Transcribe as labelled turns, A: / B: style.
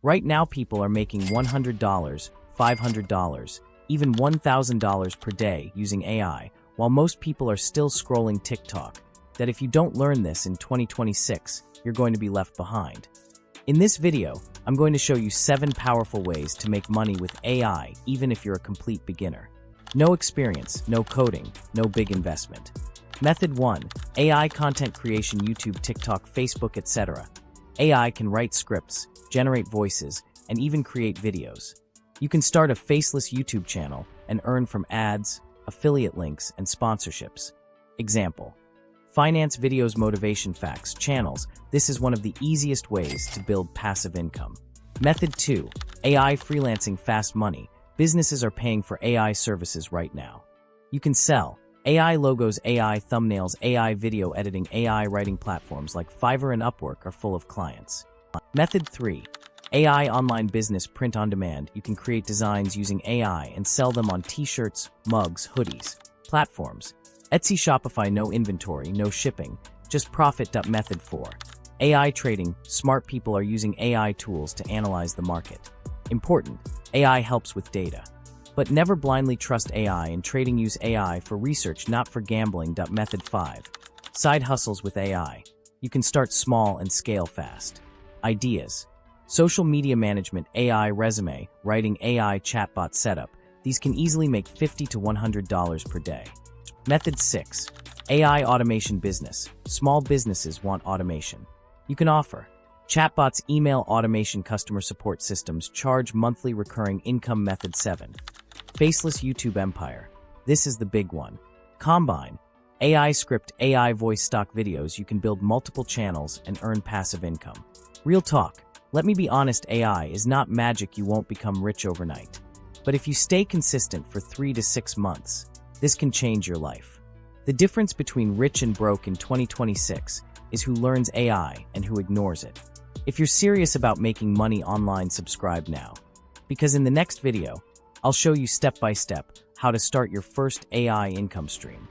A: Right now people are making $100, $500, even $1,000 per day using AI, while most people are still scrolling TikTok. That if you don't learn this in 2026, you're going to be left behind. In this video, I'm going to show you 7 powerful ways to make money with AI even if you're a complete beginner. No experience, no coding, no big investment. Method 1. AI content creation: YouTube, TikTok, Facebook, etc. AI can write scripts, generate voices, and even create videos. You can start a faceless YouTube channel and earn from ads, affiliate links, and sponsorships. Example: finance videos, motivation facts, channels. This is one of the easiest ways to build passive income. Method 2. AI freelancing: fast money. Businesses are paying for AI services right now. You can sell AI logos, AI thumbnails, AI video editing. AI writing platforms like Fiverr and Upwork are full of clients. Method 3. AI online business: print on demand. You can create designs using AI and sell them on t-shirts, mugs, hoodies. Platforms: Etsy, Shopify. No inventory, no shipping, just profit. Method 4. AI trading: smart people are using AI tools to analyze the market. Important: AI helps with data. But never blindly trust AI in trading. Use AI for research, not for gambling. Method 5. Side hustles with AI. You can start small and scale fast. Ideas: social media management, AI resume writing, AI chatbot setup. These can easily make $50 to $100 per day. Method 6. AI automation business. Small businesses want automation. You can offer chatbots, email automation, customer support systems, charge monthly recurring income. Method 7. Faceless YouTube empire. This is the big one. Combine AI script, AI voice, stock videos. You can build multiple channels and earn passive income. Real talk. Let me be honest, AI is not magic. You won't become rich overnight. But if you stay consistent for 3 to 6 months, this can change your life. The difference between rich and broke in 2026 is who learns AI and who ignores it. If you're serious about making money online, subscribe now. Because in the next video, I'll show you step by step how to start your first AI income stream.